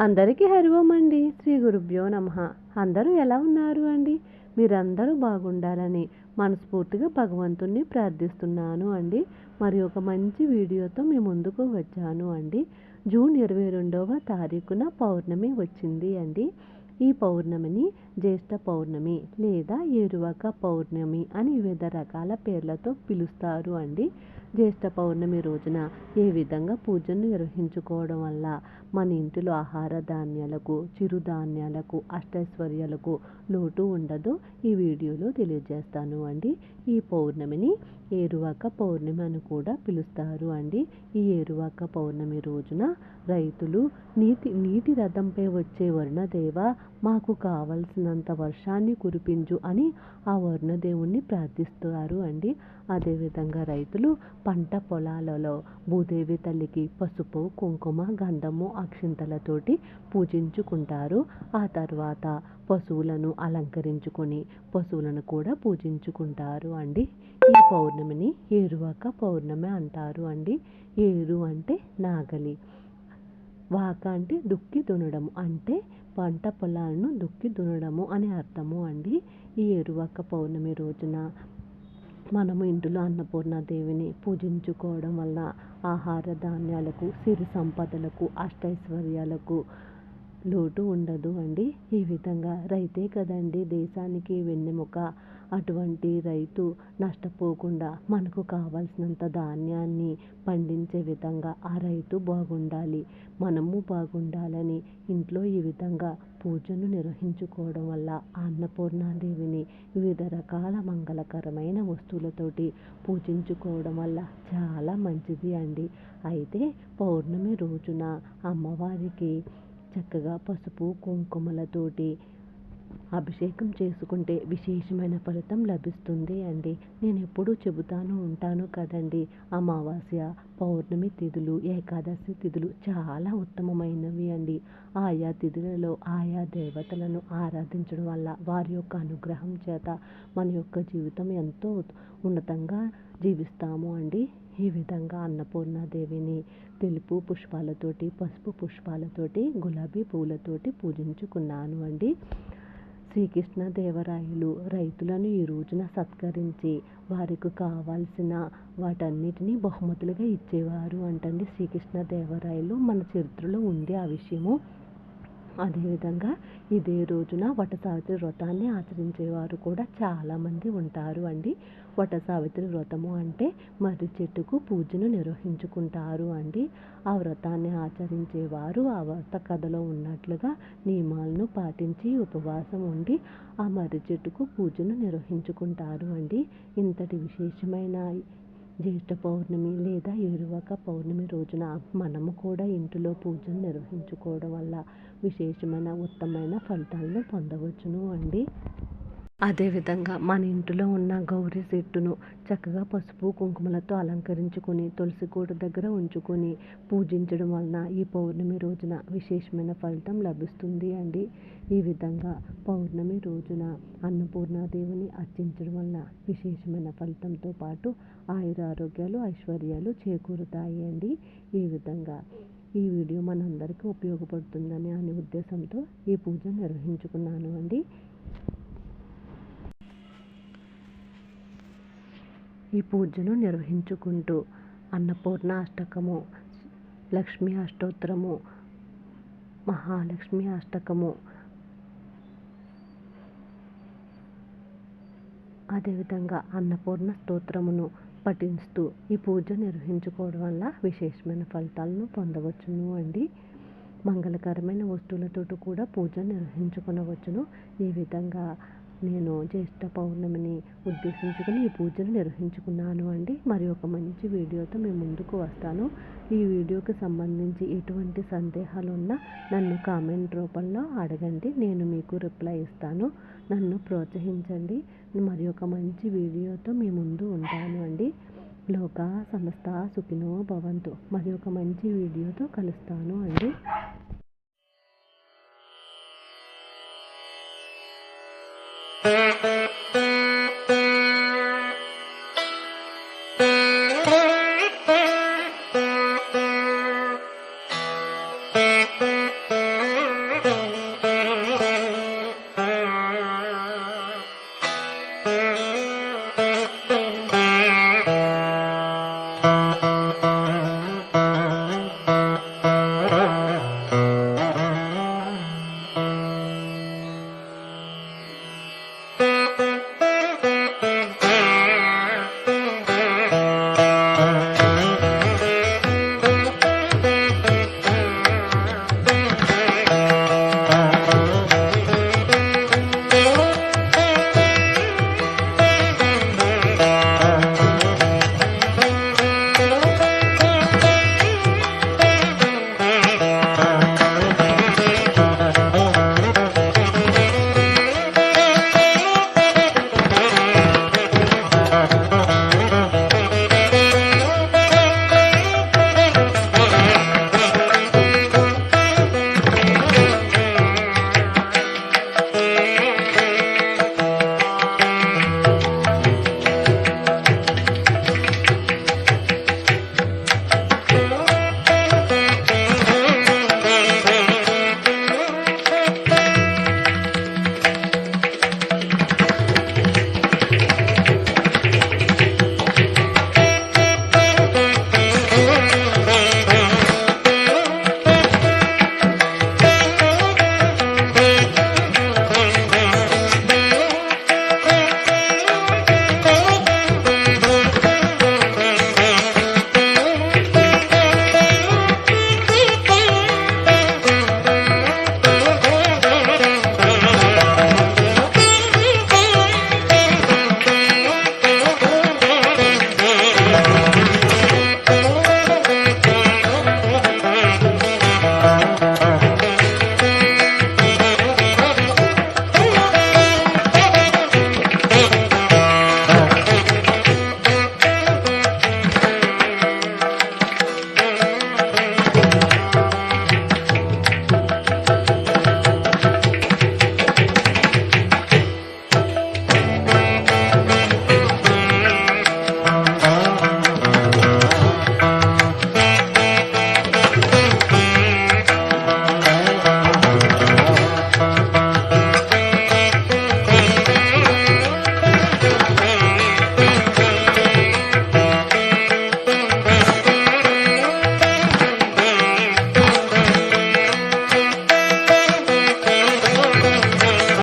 అందరికీ హరి ఓం అండి. శ్రీ గురుభ్యో నమః. అందరూ ఎలా ఉన్నారు అండి? మీరందరూ బాగుండాలని మనస్ఫూర్తిగా భగవంతుణ్ణి ప్రార్థిస్తున్నాను అండి. మరి ఒక మంచి వీడియోతో మీ ముందుకు వచ్చాను అండి. జూన్ 22వ తారీఖున పౌర్ణమి వచ్చింది అండి. ఈ పౌర్ణమిని జ్యేష్ఠ పౌర్ణమి లేదా ఏరువాక పౌర్ణమి అని వివిధ రకాల పేర్లతో పిలుస్తారు అండి. జ్యేష్ఠ పౌర్ణమి రోజున ఏ విధంగా పూజను నిర్వహించుకోవడం వల్ల మన ఇంటిలో ఆహార ధాన్యాలకు, చిరుధాన్యాలకు, అష్టైశ్వర్యాలకు లోటు ఉండదో ఈ వీడియోలో తెలియజేస్తాను అండి. ఈ పౌర్ణమిని ఏరువాక పౌర్ణమి అని కూడా పిలుస్తారు అండి. ఈ ఏరువాక పౌర్ణమి రోజున రైతులు నీటి రథంపై వచ్చే వరుణదేవ మాకు కావలసినంత వర్షాన్ని కురిపించు అని ఆ వరుణదేవుణ్ణి ప్రార్థిస్తారు అండి. అదేవిధంగా రైతులు పంట పొలాలలో భూదేవి తల్లికి పసుపు, కుంకుమ, గంధము, అక్షింతలతోటి పూజించుకుంటారు. ఆ తర్వాత పశువులను అలంకరించుకొని పశువులను కూడా పూజించుకుంటారు అండి. ఈ పౌర్ణమిని ఏరువాక పౌర్ణమి అంటారు అండి. ఏరు అంటే నాగలి, వాక అంటే దుక్కి దున్నడము, అంటే పంట పొలాలను దుక్కి దున్నడము అని అర్థము అండి. ఈ ఏరువాక పౌర్ణమి రోజున మనము ఇంటిలో అన్నపూర్ణాదేవిని పూజించుకోవడం వల్ల ఆహార ధాన్యాలకు, సిరి సంపదలకు, అష్టైశ్వర్యాలకు లోటు ఉండదు అండి. ఈ విధంగా రైతే కదండి దేశానికి వెన్నెముక. అటువంటి రైతు నష్టపోకుండా మనకు కావాల్సినంత ధాన్యాన్ని పండించే విధంగా ఆ రైతు బాగుండాలి, మనము బాగుండాలని ఇంట్లో ఈ విధంగా పూజను నిర్వహించుకోవడం వల్ల అన్నపూర్ణాదేవిని వివిధ రకాల మంగళకరమైన వస్తువులతోటి పూజించుకోవడం వల్ల చాలా మంచిది అండి. అయితే పౌర్ణమి రోజున అమ్మవారికి చక్కగా పసుపు, కుంకుమలతోటి అభిషేకం చేసుకుంటే విశేషమైన ఫలితం లభిస్తుంది అండి. నేను ఎప్పుడూ చెబుతాను ఉంటాను కదండి, అమావాస్య, పౌర్ణమి తిథులు, ఏకాదశి తిథులు చాలా ఉత్తమమైనవి అండి. ఆయా తిథులలో ఆయా దేవతలను ఆరాధించడం వల్ల వారి యొక్క అనుగ్రహం చేత మన యొక్క జీవితం ఎంతో ఉన్నతంగా జీవిస్తాము అండి. ఈ విధంగా అన్నపూర్ణాదేవిని తెలుపు పుష్పాలతోటి, పసుపు పుష్పాలతోటి, గులాబీ పూలతోటి పూజించుకున్నాను అండి. శ్రీకృష్ణదేవరాయలు రైతులను ఈ రోజున సత్కరించి వారికి కావాల్సిన వాటన్నిటినీ బహుమతులుగా ఇచ్చేవారు అంటండి శ్రీకృష్ణదేవరాయలు. మన చరిత్రలో ఉంది ఆ విషయము. అదేవిధంగా ఇదే రోజున వట సావిత్రి వ్రతాన్ని ఆచరించేవారు కూడా చాలామంది ఉంటారు అండి. వట సావిత్రి వ్రతము అంటే మర్రి చెట్టుకు పూజను నిర్వహించుకుంటారు అండి. ఆ వ్రతాన్ని ఆచరించేవారు ఆ వ్రత కథలో ఉన్నట్లుగా నియమాలను పాటించి ఉపవాసం ఉండి ఆ మర్రి చెట్టుకు పూజను నిర్వహించుకుంటారు అండి. ఇంతటి విశేషమైన జ్యేష్ఠ పౌర్ణమి లేదా ఏరువాక పౌర్ణమి రోజున మనము కూడా ఇంటిలో పూజను నిర్వహించుకోవడం వల్ల విశేషమైన ఉత్తమమైన ఫలితాలను పొందవచ్చును అండి. అదేవిధంగా మన ఇంటిలో ఉన్న గౌరీ చెట్టును చక్కగా పసుపు, కుంకుమలతో అలంకరించుకొని తులసి కోట దగ్గర ఉంచుకొని పూజించడం వలన ఈ పౌర్ణమి రోజున విశేషమైన ఫలితం లభిస్తుంది అండి. ఈ విధంగా పౌర్ణమి రోజున అన్నపూర్ణాదేవిని అర్చించడం వలన విశేషమైన ఫలితంతో పాటు ఆయురారోగ్యాలు, ఐశ్వర్యాలు చేకూరుతాయి అండి. ఈ విధంగా ఈ వీడియో మనందరికీ ఉపయోగపడుతుందని అనే ఉద్దేశంతో ఈ పూజ నిర్వహించుకున్నాను అండి. ఈ పూజను నిర్వహించుకుంటూ అన్నపూర్ణ అష్టకము, లక్ష్మీ అష్టోత్తరము, మహాలక్ష్మి అష్టకము, అదేవిధంగా అన్నపూర్ణ స్తోత్రమును పఠిస్తూ ఈ పూజ నిర్వహించుకోవడం వల్ల విశేషమైన ఫలితాలను పొందవచ్చును అండి. మంగళకరమైన వస్తువులతో కూడా పూజ నిర్వహించుకొనవచ్చును. ఈ విధంగా నేను జ్యేష్ఠ పౌర్ణమిని ఉద్దేశించుకుని ఈ పూజను నిర్వహించుకున్నాను అండి. మరి ఒక మంచి వీడియోతో మేము ముందుకు వస్తాను. ఈ వీడియోకి సంబంధించి ఎటువంటి సందేహాలు ఉన్నా నన్ను కామెంట్ రూపంలో అడగండి, నేను మీకు రిప్లై ఇస్తాను. నన్ను ప్రోత్సహించండి. మరి ఒక మంచి వీడియోతో మీ ముందు ఉంటాను అండి. లోకా సమస్త సుఖినో భవంతు. మరి ఒక మంచి వీడియోతో కలుస్తాను అండి.